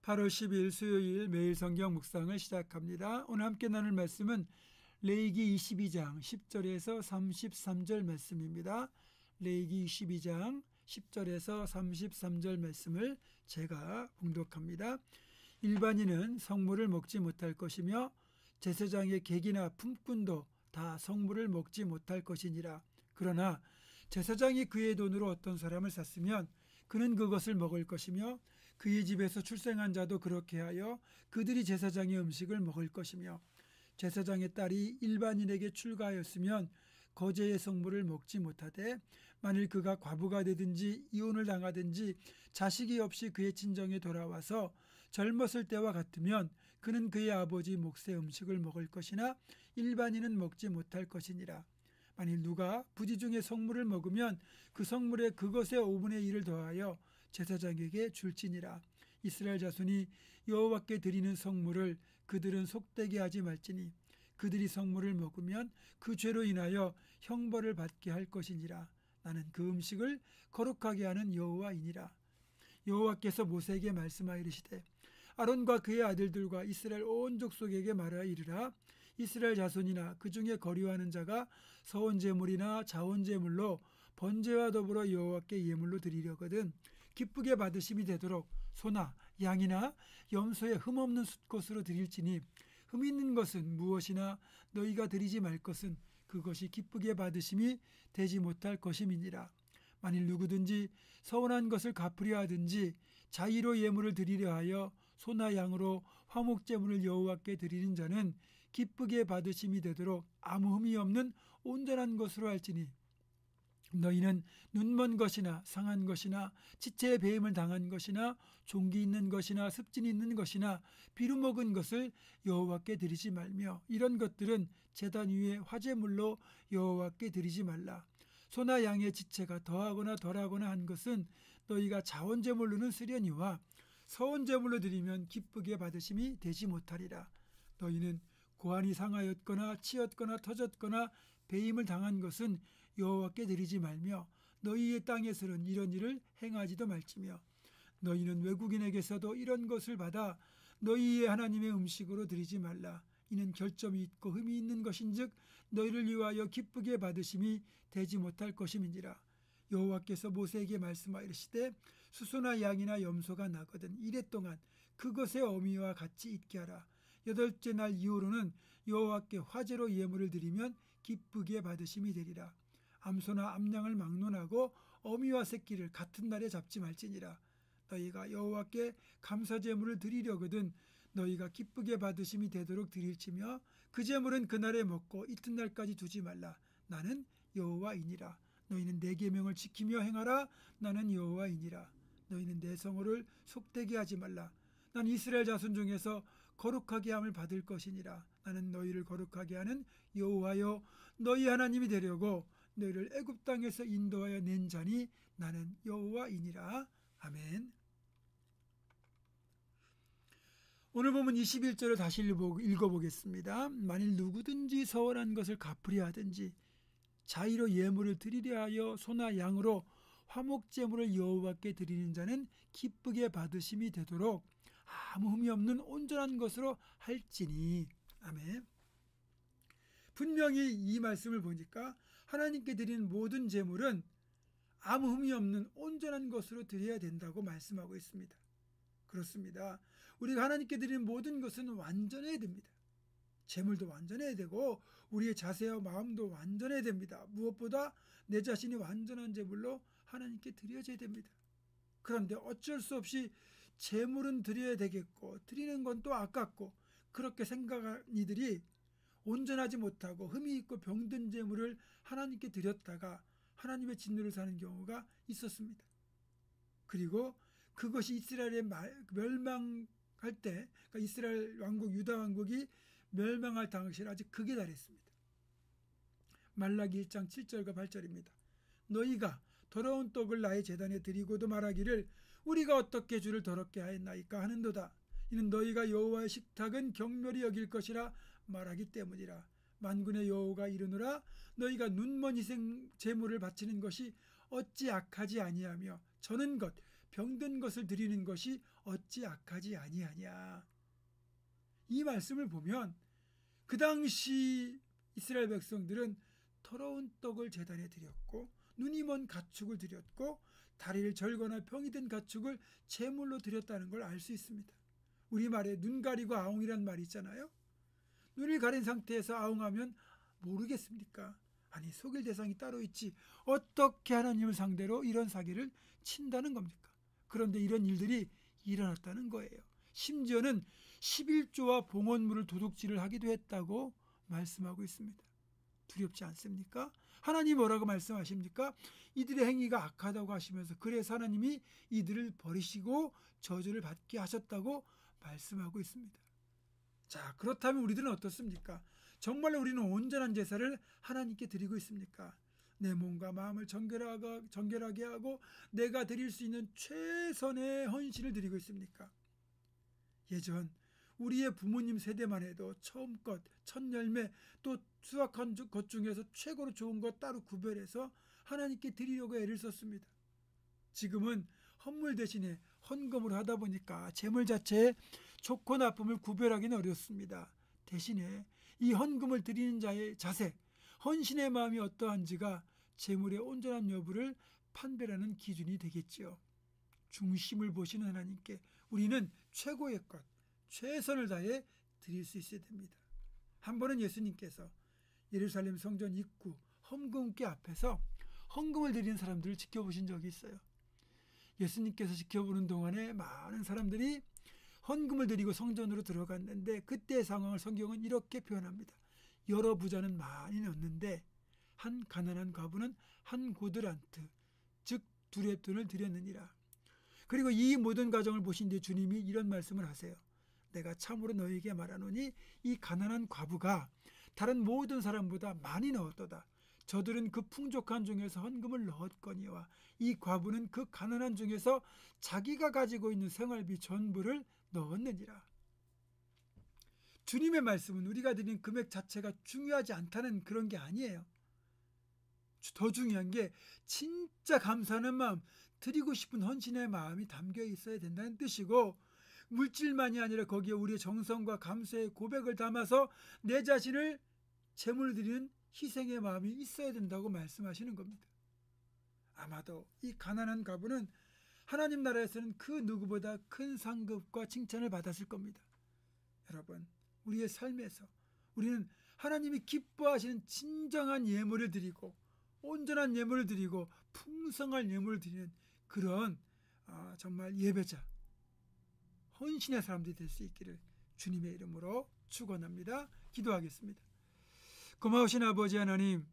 8월 10일 수요일 매일 성경 묵상을 시작합니다. 오늘 함께 나눌 말씀은 레위기 22장 10절에서 33절 말씀입니다. 레위기 22장 10절에서 33절 말씀을 제가 봉독합니다. 일반인은 성물을 먹지 못할 것이며 제사장의 객이나 품꾼도 다 성물을 먹지 못할 것이니라. 그러나 제사장이 그의 돈으로 어떤 사람을 샀으면 그는 그것을 먹을 것이며 그의 집에서 출생한 자도 그렇게 하여 그들이 제사장의 음식을 먹을 것이며 제사장의 딸이 일반인에게 출가하였으면 거제의 성물을 먹지 못하되 만일 그가 과부가 되든지 이혼을 당하든지 자식이 없이 그의 친정에 돌아와서 젊었을 때와 같으면 그는 그의 아버지 몫의 음식을 먹을 것이나 일반인은 먹지 못할 것이니라. 만일 누가 부지 중에 성물을 먹으면 그 성물에 그것의 5분의 1을 더하여 제사장에게 줄지니라. 이스라엘 자손이 여호와께 드리는 성물을 그들은 속되게 하지 말지니 그들이 성물을 먹으면 그 죄로 인하여 형벌을 받게 할 것이니라. 나는 그 음식을 거룩하게 하는 여호와이니라. 여호와께서 모세에게 말씀하여 이르시되 아론과 그의 아들들과 이스라엘 온 족속에게 말하여 이르라. 이스라엘 자손이나 그 중에 거류하는 자가 서온 제물이나 자원 제물로 번제와 더불어 여호와께 예물로 드리려거든 기쁘게 받으심이 되도록 소나 양이나 염소의 흠 없는 숫것으로 드릴지니 흠 있는 것은 무엇이나 너희가 드리지 말 것은 그것이 기쁘게 받으심이 되지 못할 것임이니라. 만일 누구든지 서운한 것을 갚으려 하든지 자의로 예물을 드리려 하여 소나 양으로 화목제물을 여호와께 드리는 자는 기쁘게 받으심이 되도록 아무 흠이 없는 온전한 것으로 할지니 너희는 눈먼 것이나 상한 것이나 지체의 배임을 당한 것이나 종기 있는 것이나 습진이 있는 것이나 비루 먹은 것을 여호와께 드리지 말며 이런 것들은 제단 위에 화제물로 여호와께 드리지 말라. 소나 양의 지체가 더하거나 덜하거나 한 것은 너희가 자원제물로는 쓰려니와 서원제물로 드리면 기쁘게 받으심이 되지 못하리라. 너희는 고환이 상하였거나 치였거나 터졌거나 배임을 당한 것은 여호와께 드리지 말며 너희의 땅에서는 이런 일을 행하지도 말지며 너희는 외국인에게서도 이런 것을 받아 너희의 하나님의 음식으로 드리지 말라. 이는 결점이 있고 흠이 있는 것인즉 너희를 위하여 기쁘게 받으심이 되지 못할 것임이니라. 여호와께서 모세에게 말씀하여 이르시되 수소나 양이나 염소가 나거든 이래 동안 그것의 어미와 같이 있게 하라. 8째 날 이후로는 여호와께 화제로 예물을 드리면 기쁘게 받으심이 되리라. 암소나 암양을 막론하고 어미와 새끼를 같은 날에 잡지 말지니라. 너희가 여호와께 감사제물을 드리려거든 너희가 기쁘게 받으심이 되도록 드릴지며 그 제물은 그날에 먹고 이튿날까지 두지 말라. 나는 여호와이니라. 너희는 내 계명을 지키며 행하라. 나는 여호와이니라. 너희는 내 성호를 속되게 하지 말라. 난 이스라엘 자손 중에서 거룩하게 함을 받을 것이니라. 나는 너희를 거룩하게 하는 여호와여 너희 하나님이 되려고 너희를 애굽 땅에서 인도하여 낸 자니 나는 여호와이니라. 아멘. 오늘 보면 21절을 다시 읽어보겠습니다. 만일 누구든지 서원한 것을 갚으려 하든지 자의로 예물을 드리려 하여 소나 양으로 화목제물을 여호와께 드리는 자는 기쁘게 받으심이 되도록 아무 흠이 없는 온전한 것으로 할지니. 아멘. 분명히 이 말씀을 보니까 하나님께 드리는 모든 제물은 아무 흠이 없는 온전한 것으로 드려야 된다고 말씀하고 있습니다. 그렇습니다. 우리가 하나님께 드리는 모든 것은 완전해야 됩니다. 제물도 완전해야 되고 우리의 자세와 마음도 완전해야 됩니다. 무엇보다 내 자신이 완전한 제물로 하나님께 드려져야 됩니다. 그런데 어쩔 수 없이 제물은 드려야 되겠고 드리는 건 또 아깝고 그렇게 생각한 이들이 온전하지 못하고 흠이 있고 병든 제물을 하나님께 드렸다가 하나님의 진노를 사는 경우가 있었습니다. 그리고 그것이 이스라엘의 멸망할 때, 그러니까 이스라엘 왕국 유다 왕국이 멸망할 당시에 아주 극에 달했습니다. 말라기 1장 7절과 8절입니다. 너희가 더러운 떡을 나의 제단에 드리고도 말하기를 우리가 어떻게 주를 더럽게 하였나이까 하는도다. 이는 너희가 여호와의 식탁은 경멸히 여길 것이라 말하기 때문이라. 만군의 여호와가 이르노라. 너희가 눈먼 희생 제물을 바치는 것이 어찌 악하지 아니하며 저는 것 병든 것을 드리는 것이 어찌 악하지 아니하냐. 이 말씀을 보면 그 당시 이스라엘 백성들은 더러운 떡을 제단에 드렸고 눈이 먼 가축을 드렸고 다리를 절거나 병이 든 가축을 제물로 드렸다는 걸 알 수 있습니다. 우리말에 눈 가리고 아웅이란 말이 있잖아요. 눈을 가린 상태에서 아웅하면 모르겠습니까? 아니, 속일 대상이 따로 있지 어떻게 하나님을 상대로 이런 사기를 친다는 겁니까? 그런데 이런 일들이 일어났다는 거예요. 심지어는 11조와 봉헌물을 도둑질을 하기도 했다고 말씀하고 있습니다. 두렵지 않습니까? 하나님 뭐라고 말씀하십니까? 이들의 행위가 악하다고 하시면서 그래서 하나님이 이들을 버리시고 저주를 받게 하셨다고 말씀하고 있습니다. 자, 그렇다면 우리들은 어떻습니까? 정말로 우리는 온전한 제사를 하나님께 드리고 있습니까? 내 몸과 마음을 정결하게 하고 내가 드릴 수 있는 최선의 헌신을 드리고 있습니까? 예전 우리의 부모님 세대만 해도 처음 것, 첫 열매, 또 수확한 것 중에서 최고로 좋은 것 따로 구별해서 하나님께 드리려고 애를 썼습니다. 지금은 헌물 대신에 헌금으로 하다 보니까 재물 자체의 좋고 나쁨을 구별하기는 어렵습니다. 대신에 이 헌금을 드리는 자의 자세, 헌신의 마음이 어떠한지가 재물의 온전한 여부를 판별하는 기준이 되겠지요. 중심을 보시는 하나님께 우리는 최고의 것, 최선을 다해 드릴 수 있어야 됩니다. 한 번은 예수님께서 예루살렘 성전 입구 헌금기 앞에서 헌금을 드리는 사람들을 지켜보신 적이 있어요. 예수님께서 지켜보는 동안에 많은 사람들이 헌금을 드리고 성전으로 들어갔는데 그때의 상황을 성경은 이렇게 표현합니다. 여러 부자는 많이 넣었는데 한 가난한 과부는 한 고드란트, 즉 두 렙돈을 드렸느니라. 그리고 이 모든 과정을 보신 뒤에 주님이 이런 말씀을 하세요. 내가 참으로 너희에게 말하노니 이 가난한 과부가 다른 모든 사람보다 많이 넣었도다. 저들은 그 풍족한 중에서 헌금을 넣었거니와 이 과부는 그 가난한 중에서 자기가 가지고 있는 생활비 전부를 넣었느니라. 주님의 말씀은 우리가 드리는 금액 자체가 중요하지 않다는 그런 게 아니에요. 더 중요한 게 진짜 감사하는 마음, 드리고 싶은 헌신의 마음이 담겨 있어야 된다는 뜻이고, 물질만이 아니라 거기에 우리의 정성과 감사의 고백을 담아서 내 자신을 제물로 드리는 희생의 마음이 있어야 된다고 말씀하시는 겁니다. 아마도 이 가난한 과부는 하나님 나라에서는 그 누구보다 큰 상급과 칭찬을 받았을 겁니다. 여러분, 우리의 삶에서 우리는 하나님이 기뻐하시는 진정한 예물을 드리고 온전한 예물을 드리고 풍성한 예물을 드리는 그런 정말 예배자, 헌신의 사람들이 될 수 있기를 주님의 이름으로 축원합니다. 기도하겠습니다. 고마우신 아버지 하나님,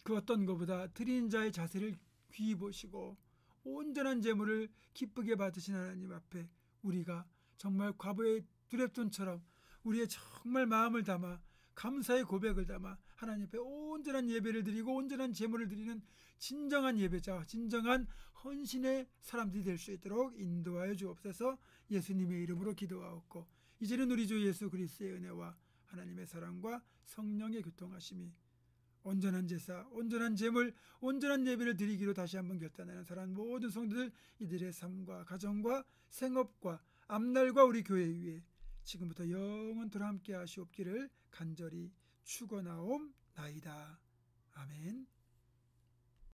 그 어떤 것보다 드린 자의 자세를 귀히 보시고 온전한 제물을 기쁘게 받으신 하나님 앞에 우리가 정말 과부의 두렙돈처럼 우리의 정말 마음을 담아 감사의 고백을 담아 하나님 앞에 온전한 예배를 드리고 온전한 제물을 드리는 진정한 예배자, 진정한 헌신의 사람들이 될 수 있도록 인도하여 주옵소서. 예수님의 이름으로 기도하옵고 이제는 우리 주 예수 그리스도의 은혜와 하나님의 사랑과 성령의 교통하심이 온전한 제사, 온전한 제물, 온전한 예배를 드리기로 다시 한번 결단하는 사랑하는 모든 성도들, 이들의 삶과 가정과 생업과 앞날과 우리 교회 위에 지금부터 영원토록 함께 하시옵기를 간절히 축원하옵나이다. 아멘.